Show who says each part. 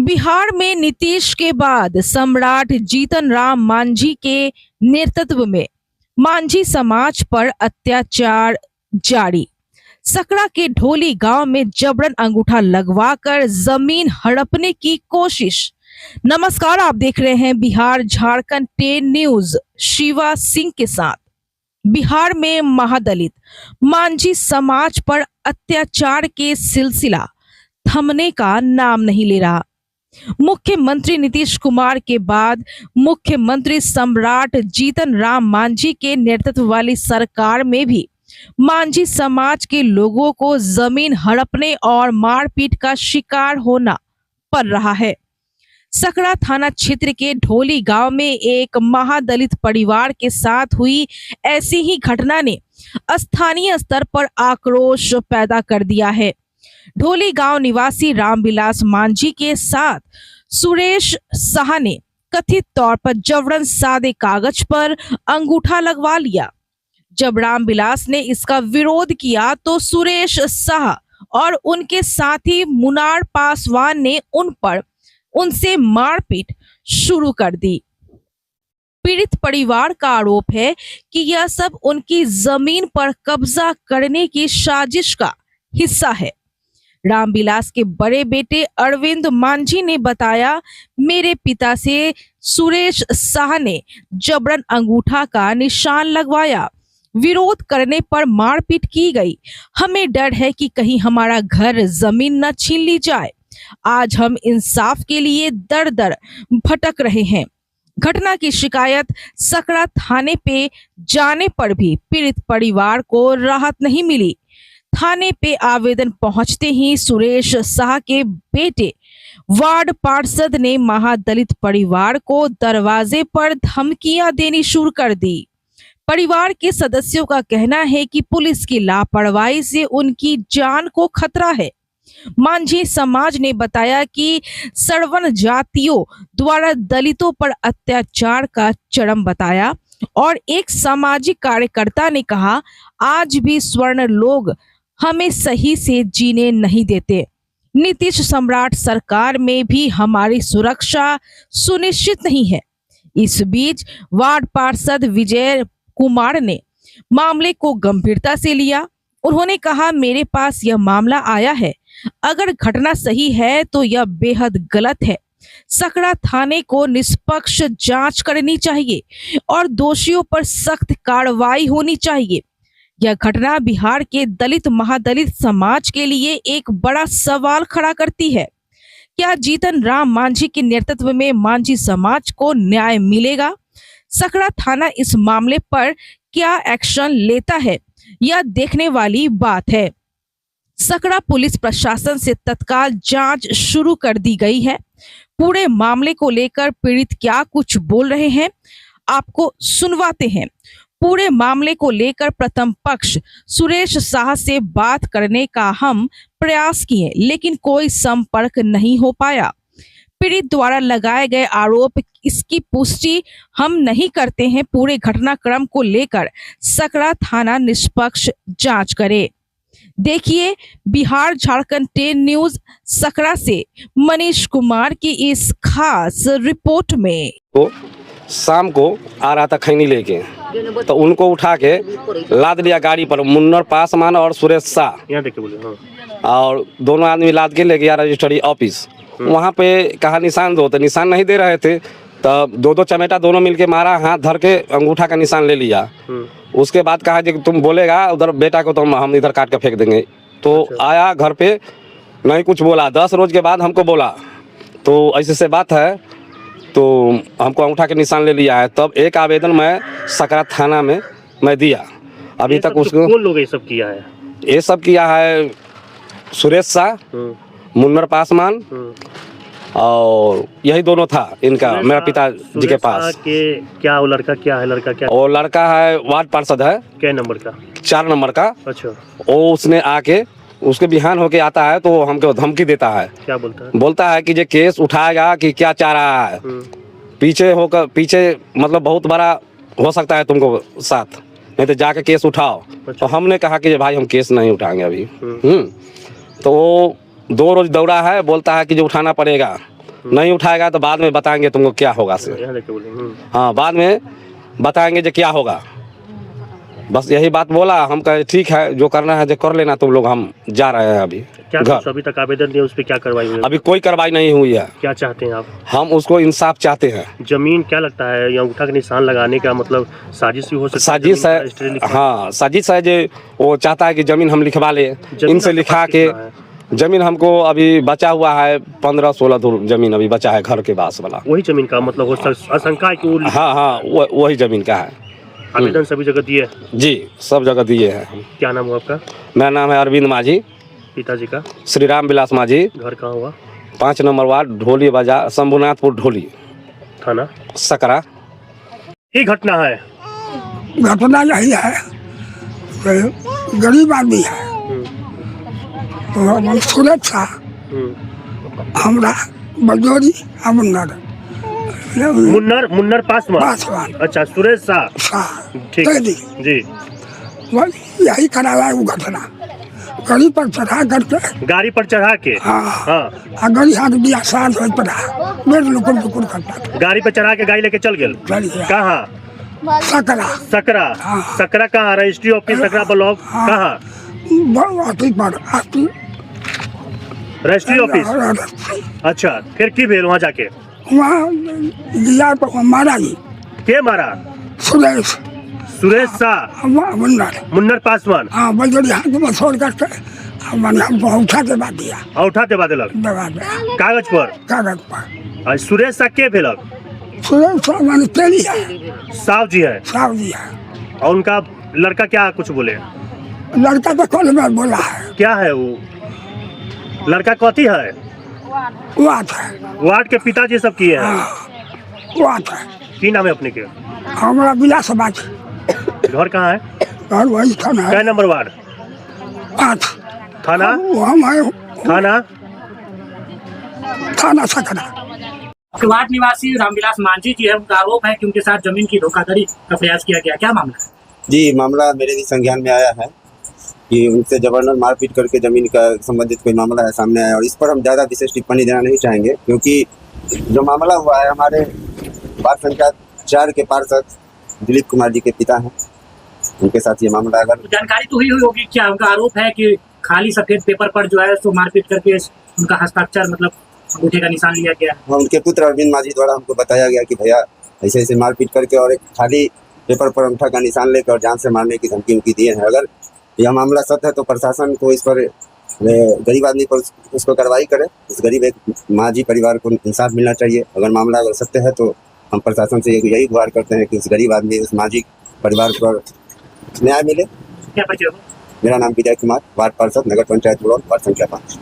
Speaker 1: बिहार में नीतीश के बाद सम्राट जीतन राम मांझी के नेतृत्व में मांझी समाज पर अत्याचार जारी। सकरा के ढोली गांव में जबरन अंगूठा लगवाकर जमीन हड़पने की कोशिश। नमस्कार, आप देख रहे हैं बिहार झारखंड 10 न्यूज, शिवा सिंह के साथ। बिहार में महादलित मांझी समाज पर अत्याचार के सिलसिला थमने का नाम नहीं ले रहा। मुख्यमंत्री नीतीश कुमार के बाद मुख्यमंत्री सम्राट जीतन राम मांझी के नेतृत्व वाली सरकार में भी मांझी समाज के लोगों को जमीन हड़पने और मारपीट का शिकार होना पड़ रहा है। सकरा थाना क्षेत्र के ढोली गांव में एक महादलित परिवार के साथ हुई ऐसी ही घटना ने स्थानीय स्तर पर आक्रोश पैदा कर दिया है। ढोली गांव निवासी रामविलास मांझी के साथ सुरेश साह ने कथित तौर पर जबरन सादे कागज पर अंगूठा लगवा लिया। जब रामविलास ने इसका विरोध किया तो सुरेश साह और उनके साथी मुनार पासवान ने उनसे मारपीट शुरू कर दी। पीड़ित परिवार का आरोप है कि यह सब उनकी जमीन पर कब्जा करने की साजिश का हिस्सा है। रामविलास के बड़े बेटे अरविंद मांझी ने बताया, मेरे पिता से सुरेश साह ने जबरन अंगूठा का निशान लगवाया। विरोध करने पर मारपीट की गई। हमें डर है कि कहीं हमारा घर जमीन न छीन ली जाए। आज हम इंसाफ के लिए दर दर भटक रहे हैं। घटना की शिकायत सकरा थाने पे जाने पर भी पीड़ित परिवार को राहत नहीं मिली। थाने पे आवेदन पहुंचते ही सुरेश साह के बेटे वार्ड पार्षद ने महादलित परिवार को दरवाजे पर धमकियां देनी शुरू कर दी। परिवार के सदस्यों का कहना है कि पुलिस की लापरवाही से उनकी जान को खतरा है। मांझी समाज ने बताया कि सवर्ण जातियों द्वारा दलितों पर अत्याचार का चरम बताया और एक सामाजिक कार्यकर्ता ने कहा, आज भी स्वर्ण लोग हमें सही से जीने नहीं देते। नीतीश सम्राट सरकार में भी हमारी सुरक्षा सुनिश्चित नहीं है। इस बीच वार्ड पार्षद विजय कुमार ने मामले को गंभीरता से लिया। उन्होंने कहा, मेरे पास यह मामला आया है। अगर घटना सही है तो यह बेहद गलत है। सकरा थाने को निष्पक्ष जांच करनी चाहिए और दोषियों पर सख्त कार्रवाई होनी चाहिए। यह घटना बिहार के दलित महादलित समाज के लिए एक बड़ा सवाल खड़ा करती है। क्या जीतन राम मांझी के नेतृत्व में मांझी समाज को न्याय मिलेगा? सकरा थाना इस मामले पर क्या एक्शन लेता है, यह देखने वाली बात है। सकरा पुलिस प्रशासन से तत्काल जांच शुरू कर दी गई है। पूरे मामले को लेकर पीड़ित क्या कुछ बोल रहे हैं, आपको सुनवाते हैं। पूरे मामले को लेकर प्रथम पक्ष सुरेश साह से बात करने का हम प्रयास किए, लेकिन कोई संपर्क नहीं हो पाया। पीड़ित द्वारा लगाए गए आरोप इसकी पुष्टि हम नहीं करते हैं। पूरे घटनाक्रम को लेकर सकरा थाना निष्पक्ष जांच करे। देखिए बिहार झारखंड 10 न्यूज सकरा से मनीष कुमार की इस खास रिपोर्ट में।
Speaker 2: तो शाम को आ रहा था खैनी लेके, तो उनको उठा के लाद लिया गाड़ी पर, मुन्नर पासवान और सुरेश शाह। और दोनों आदमी लाद के ले गया रजिस्ट्री ऑफिस। वहाँ पे कहा निशान दो, तो निशान नहीं दे रहे थे। तब दो चमेटा दोनों मिलके मारा, हाथ धर के अंगूठा का निशान ले लिया। उसके बाद कहा कि तुम बोलेगा उधर बेटा को तो हम इधर काट के फेंक देंगे। तो आया घर पे, नहीं कुछ बोला। 10 रोज के बाद हमको बोला तो ऐसे से बात है, तो हमको अंगूठा के निशान ले लिया है। तब एक आवेदन मैं सकरा थाना में मैं दिया। अभी तक उसको
Speaker 3: कौन लोग ये सब किया है?
Speaker 2: ये सब किया है सुरेश शाह, मुन्नर पासवान और यही दोनों था इनका, मेरा पिताजी के पास।
Speaker 3: क्या वो लड़का क्या है? लड़का क्या?
Speaker 2: वो लड़का है वार्ड पार्षद है।
Speaker 3: क्या नंबर का?
Speaker 2: 4 नंबर का।
Speaker 3: अच्छा।
Speaker 2: वो उसने आके उसके बिहान होके आता है तो हमको धमकी देता है।
Speaker 3: क्या बोलता है?
Speaker 2: बोलता है कि ये केस उठाएगा कि क्या चाह रहा है। पीछे मतलब बहुत बड़ा हो सकता है तुमको साथ, नहीं तो जाके केस उठाओ। अच्छा। तो हमने कहा कि भाई हम केस नहीं उठाएंगे अभी। तो वो 2 रोज दौड़ा है, बोलता है कि जो उठाना पड़ेगा। नहीं उठाएगा तो बाद में बताएंगे तुमको क्या होगा से।
Speaker 3: यहाँ देख के बोलिए।
Speaker 2: हाँ, बाद में बताएंगे जो क्या होगा, बस यही बात बोला। हम कहे ठीक है, जो करना है जो कर लेना तुम लोग, हम जा रहे हैं अभी
Speaker 3: क्या
Speaker 2: घर।
Speaker 3: कुछ अभी तक आवेदन दिया, उस पर क्या कार्रवाई हुई?
Speaker 2: अभी कोई कार्रवाई नहीं हुई है।
Speaker 3: क्या चाहते हैं आप?
Speaker 2: हम उसको इंसाफ चाहते हैं।
Speaker 3: जमीन क्या लगता है या अंगूठा का निशान लगाने का मतलब साजिश भी हो सकती है?
Speaker 2: साजिश
Speaker 3: जमीन का
Speaker 2: है,
Speaker 3: रजिस्ट्री लिखवा-
Speaker 2: हाँ साजिश है। जो वो चाहता है कि जमीन हम लिखवा ले,
Speaker 3: जमीन
Speaker 2: इनसे
Speaker 3: आपके
Speaker 2: लिखा
Speaker 3: पास
Speaker 2: के
Speaker 3: कितना है?
Speaker 2: जमीन हमको अभी बचा हुआ है 15-16 धुर जमीन अभी बचा है घर के पास वाला।
Speaker 3: वही जमीन का मतलब हो आशंका है कि वो
Speaker 2: हाँ हाँ, वही जमीन का है।
Speaker 3: आवेदन सभी जगह दिए?
Speaker 2: जी, सब जगह दिए हैं हम।
Speaker 3: क्या नाम हुआ आपका?
Speaker 2: मेरा नाम है अरविंद माझी,
Speaker 3: पिताजी का?
Speaker 2: श्री राम विलास माझी,
Speaker 3: घर कहाँ हुआ?
Speaker 2: 5 नंबर वार्ड, ढोली बाजार, शंभुनाथपुर ढोली,
Speaker 3: थाना?
Speaker 2: सकरा।
Speaker 3: ये घटना है।
Speaker 4: घटना यही है कि गरीब आदमी है, तो सूरत था हमरा बजोरी अमनगर
Speaker 3: मुन्नर पासवान। अच्छा, सुरेश शाह। ठीक है। जी।
Speaker 4: यही कराया वो घटना, गाड़ी पर चढ़ा करके,
Speaker 3: गाड़ी पर चढ़ा के?
Speaker 4: हाँ
Speaker 3: हाँ।
Speaker 4: गाड़ी हाथ दिया साथ हो पड़ा, बेड लुकुर लुकुर करता था।
Speaker 3: गाड़ी पर चढ़ा के गाड़ी लेके चल गए?
Speaker 4: चल गया
Speaker 3: कहाँ?
Speaker 4: सकरा।
Speaker 3: सकरा?
Speaker 4: हाँ।
Speaker 3: सकरा कहाँ? रजिस्ट्री ऑफिस सकरा ब्लॉक कहाँ?
Speaker 4: अथी पर
Speaker 3: रजिस्ट्री ऑफिस। अच्छा, फिर की भेल वहाँ जाके?
Speaker 4: वहाँ दिया पर मारा जी,
Speaker 3: के मारा?
Speaker 4: सुरेश
Speaker 3: शाह,
Speaker 4: मुन्नर
Speaker 3: पासवान।
Speaker 4: हाँ, बजोरी हाथ में छोड़ करके मैंने हमको उठा के बाद दिया,
Speaker 3: उठा के बाद दिलक?
Speaker 4: दबा दिया
Speaker 3: कागज पर?
Speaker 4: कागज पर।
Speaker 3: और सुरेश शाह के भेलक?
Speaker 4: सुरेश शाह मैंने तेली है,
Speaker 3: साहब जी है।
Speaker 4: साहब जी है।
Speaker 3: और उनका लड़का क्या कुछ बोले?
Speaker 4: लड़का तो कल में बोला है।
Speaker 3: क्या है वो लड़का? कथी है?
Speaker 4: वाट है,
Speaker 3: वार्ड के पिताजी सब किए हैं?
Speaker 4: वाट है।
Speaker 3: की नाम है अपने के?
Speaker 4: हमारा विलास बात,
Speaker 3: घर कहाँ है?
Speaker 4: और वही थाना
Speaker 3: कै
Speaker 4: है
Speaker 3: नंबर वार्ड?
Speaker 4: 8।
Speaker 3: थाना?
Speaker 4: हम है
Speaker 3: थाना?
Speaker 4: थाना सकरा।
Speaker 5: वार्ड निवासी रामविलास मांझी जी है, उनका आरोप है कि उनके साथ जमीन की धोखाधड़ी का प्रयास किया गया। क्या मामला है?
Speaker 6: जी, मामला मेरे भी संज्ञान में आया है कि उनसे जबरन मारपीट करके जमीन का संबंधित कोई मामला है सामने आया, और इस पर हम ज़्यादा विशेष टिप्पणी देना नहीं चाहेंगे, क्योंकि जो मामला हुआ है हमारे वार्ड संख्या 4 के पार्षद दिलीप कुमार जी के पिता हैं, उनके साथ ये मामला। अगर
Speaker 5: जानकारी तो हुई होगी, क्या उनका आरोप है कि खाली सफेद पेपर पर जो है सो मारपीट करके उनका हस्ताक्षर मतलब अंगूठे का निशान लिया गया?
Speaker 6: हाँ, उनके पुत्र अरविंद माझी द्वारा हमको बताया गया कि भैया ऐसे ऐसे मारपीट करके और एक खाली पेपर पर अंगूठा का निशान लेकर और जान से मारने की धमकी उनकी दिए हैं। अगर यह मामला सत्य है तो प्रशासन को इस पर गरीब आदमी पर उसको कार्रवाई करे। इस गरीब एक माझी परिवार को इंसाफ मिलना चाहिए। अगर मामला अगर सत्य है तो हम प्रशासन से यही गुहार करते हैं कि उस गरीब आदमी, उस माझी परिवार पर न्याय मिले।
Speaker 5: क्या परिचय?
Speaker 6: मेरा नाम विजय कुमार, वार्ड पार्षद, नगर पंचायत ब्लॉक, वार्ड संख्या 5।